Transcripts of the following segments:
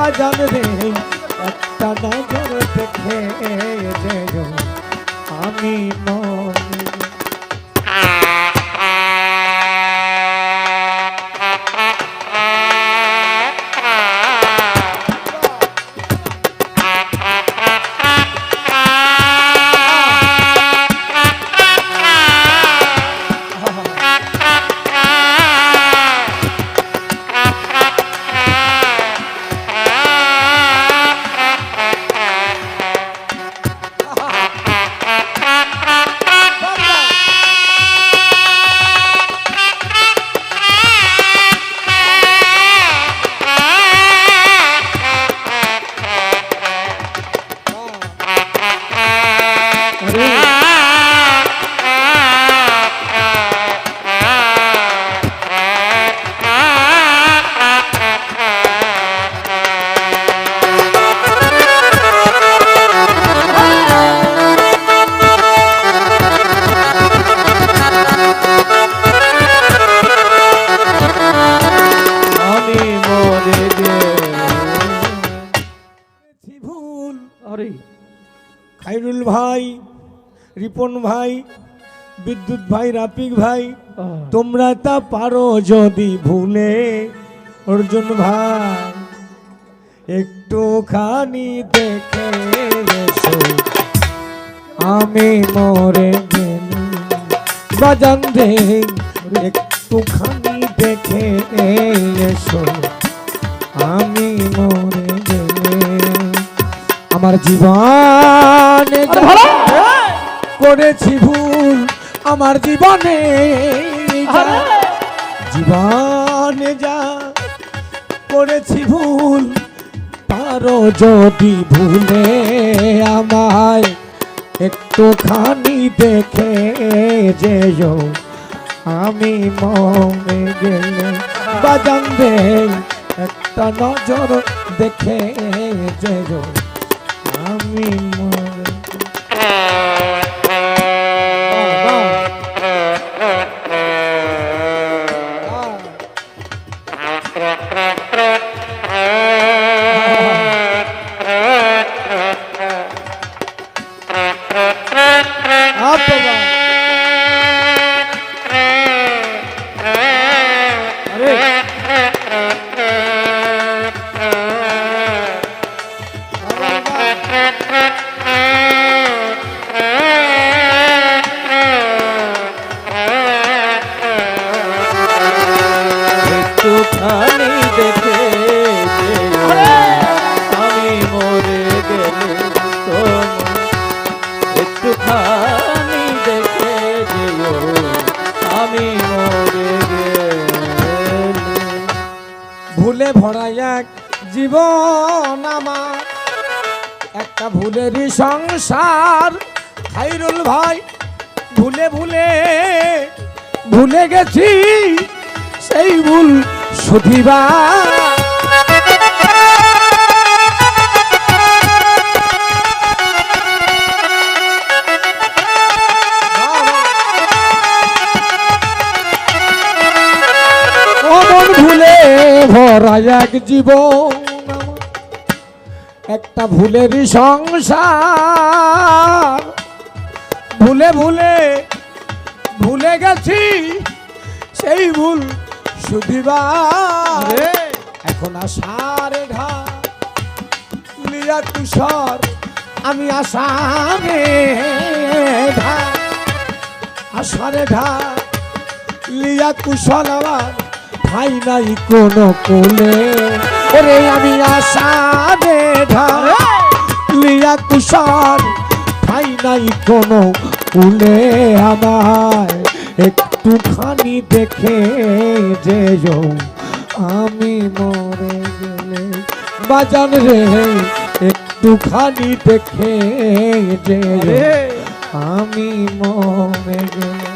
বাজান রে একটা নজর দেখে যেও আমি মরে খাইরুল ভাই, রিপন ভাই, বিদ্যুৎ ভাই, রাফিক ভাই, তোমরা তা পারো যদি ভুলে। অর্জুন ভাই একটুখানি দেখে এসো আমি মরে গেলে। বাজান রে একটুখানি দেখে এসো আমি মরে গেলে। আমার জীবনে করেছি ভুল, আমার জীবনে জীবনে যা করেছি ভুল, পারো যদি ভুলে আমায় একটুখানি দেখে যেও আমি মরে গেলে। বাজান রে একটা নজর দেখে যেও আমি মরে। একটুখানি দেখে আমি মরে গেলে, একটুখানি দেখে যেও আমি মরে গেলে। ভুলে ভরা এক জীবন আমার, একটা ভুলেরই সংসার। খাইরুল ভাই ভুলে ভুলে ভুলে গেছি সেই ভুল শুধিবার। ভুলে ভরা এক জীবন, একটা ভুলেরই সংসার। ভুলে ভুলে ভুলে গেছি সেই ভুল শুধিবার। এখন আষাঢ়ে ঘাট লিয়া তুষার, আমি আষাঢ়ে ঘাট, আষাঢ়ে ঘাট লিয়া কুশল আমার ভাই নাই কোনো কোলে। ওরে আমি আষাঢ়ে ঘাট লিয়া কুশল ভাই নাই কোনো কুলে। আমায় একটুখানি দেখে যেও আমি মরে গেলে। বাজান রে একটুখানি দেখে যেও আমি মরে গেলে।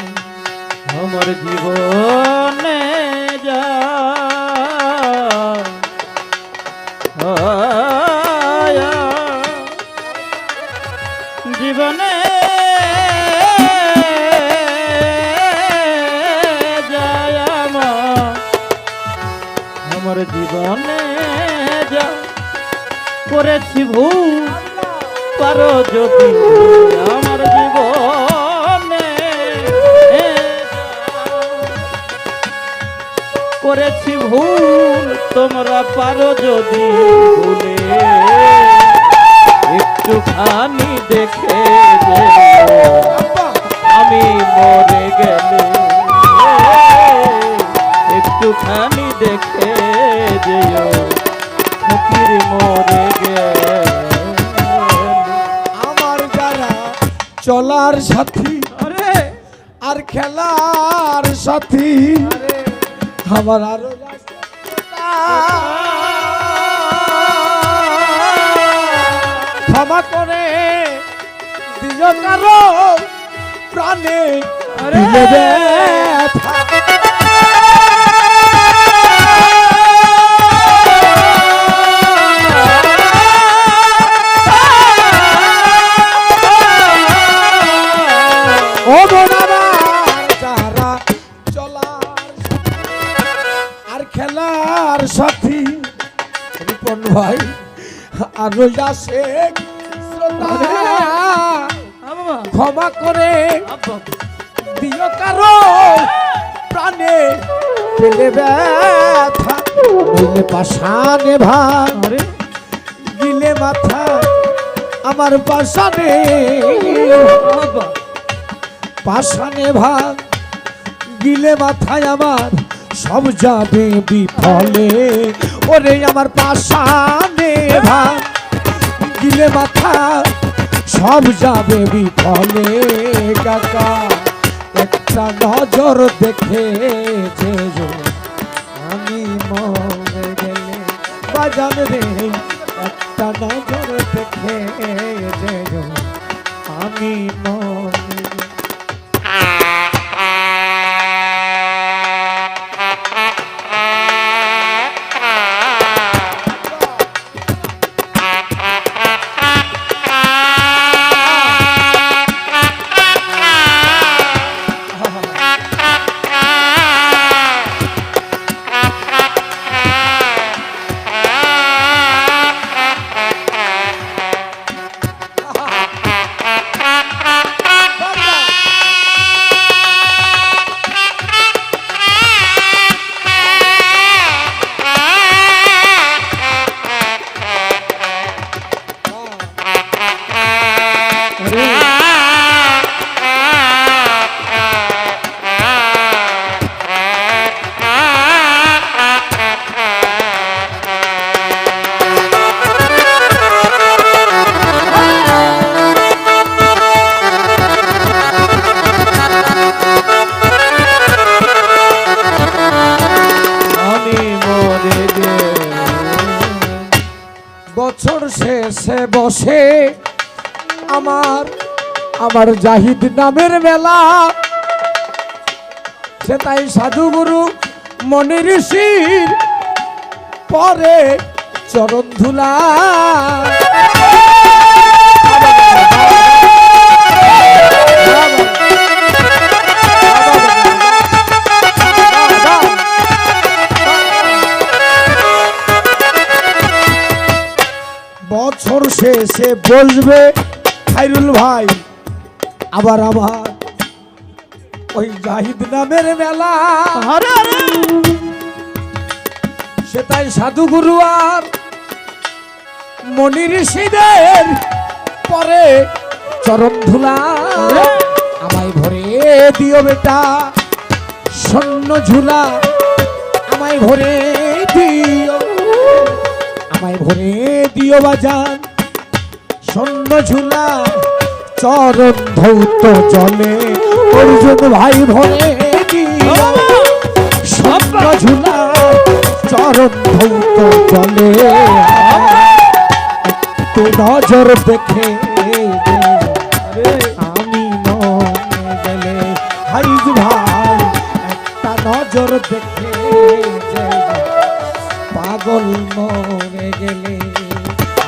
আমার জীবনে যা জীবনে যায় আমার জীবনে যা করেছি ভুল পারো যদি আমার জীবনে করেছি ভুল তোমরা পারো যদি ভুলে একটুখানি দেখে যেও আমি মরে গেলে একটুখানি দেখে যেও ফকির মরে গেলে আমার যারা চলার সাথী আরে আর খেলার সাথী আমার আরো ক্ষমা করে দিল কারো প্রাণে দিলে ব্যথা। ও বোন আমার যারা চলার আর খেলার সাথী রিপন ভাই আর রোজা শেখ শ্রোতা ক্ষমা করে দিও কারো প্রাণে পেলে ব্যথা নইলে পাশানে ভাঙ গিলে মাথা আমার পাশানে পাশানে ভাঙ গিলে মাথায় আমার সব যাবে বিফলে ওরে আমার পাশানে ভাঙ গিলে মাথা সব যাবে বিফলে কাকা একটা নজর দেখে যে আমি মরে গেলে বাজান রে একটা নজর দেখে যে আমি মরে গেলে বছর শেষে বসে আমার জাহিদ নামের মেলা সে তাই সাধুগুরু মনি ঋষির পরে চরণ ধুলা বছর শেষে বসবে খাইরুল ভাই আবার আমার ওই জাহিদ নামের মেলা সে তাই সাধুগুরু আর মনি ঋষিদের পরে চরণ ধুলা আমায় ভরে দিও বেটা স্বর্ণ ঝুলা আমায় ভরে দিও আমায় ভরে দিও বাজান স্বর্ণ ঝুলা চরণ ধৌত জলে অর্জুন ভাই ভরে দিও স্বর্ণ ঝুলা চরণ ধৌত জলে একটু নজর দেখে আমি মনে গেলে হাইজ ভাই একটা নজর দেখে পাগল মরে গেলে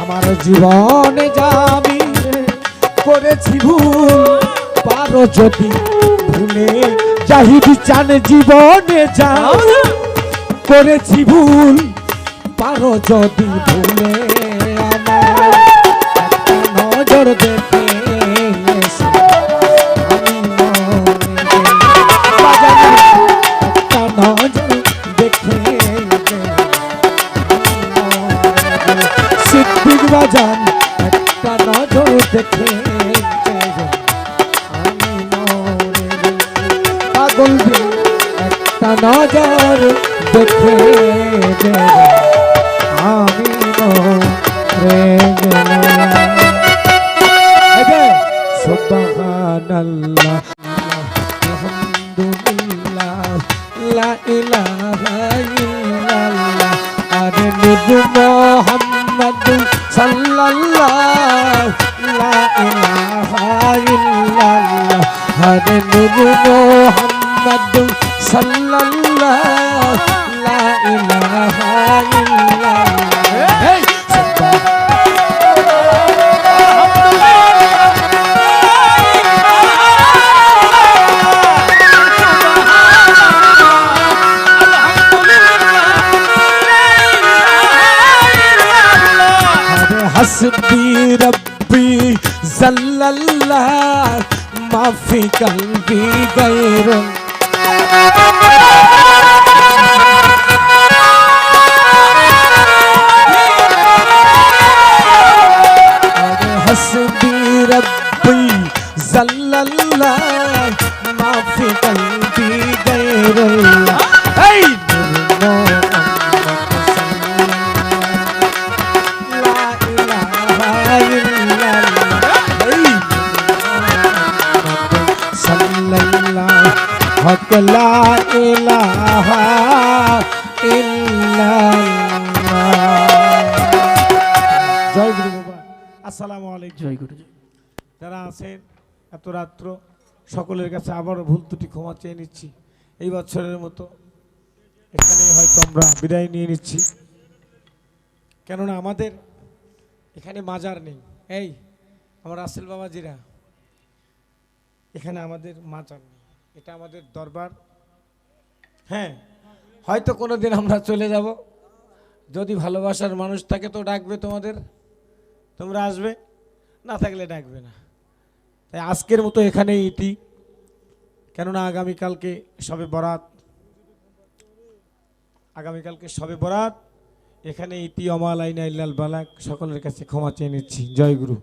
আমার জীবনে যাবি করেছি ভুল পারো যদি ভুলে জাহিদ চান জীবনে যাও করেছি ভুল পারো যদি ভুলে আমার বাজান একটা নজর দেখে আমি মরে গেলাম। পাগল দিল একটা নজর দেখে আমি মরে গেলাম। সুবহানাল্লাহ আলহামদুলিল্লাহ লা ইলাহা ইল্লাল্লাহ আরে নূর মুহাম্মদ সাল্লাল্লাহ লা ইলাহা ইল্লাল্লাহ আরে নূর মুহাম্মদ সাল্লাল্লাহ লা ইলাহা ইল্লাল্লাহ। এই हस्बी रब्बी जल्लल्लाह माफी कल्बी गैरुन हस्बी रब्बी जल्लल्लाह माफी कल्बी गैरुल्लाह। হক লা ইলাহা ইল্লাল্লাহ। জয় গুরু বাবা। আসসালামু আলাইকুম। জয় গুরু। যারা আছেন এত রাত্র সকলের কাছে আবারও ভুল ত্রুটি ক্ষমা চেয়ে নিচ্ছি। এই বছরের মতো এখানে হয়তো আমরা বিদায় নিয়ে নিচ্ছি, কেননা আমাদের এখানে মাজার নেই। এই আমার রাসেল বাবাজিরা, এখানে আমাদের মাজার নেই, এটা আমাদের দরবার। হ্যাঁ, হয়তো কোনো দিন আমরা চলে যাব, যদি ভালোবাসার মানুষ থাকে তো ডাকবে তোমাদের, তোমরা আসবে, না থাকলে ডাকবে না। তাই আজকের মতো এখানেই ইতি, কেননা আগামীকালকে শবে বরাত, আগামীকালকে শবে বরাত, এখানে ইতি। অমালাইনা ইল্লাল বালাক। সকলের কাছে ক্ষমা চেয়ে নিচ্ছি। জয় গুরু।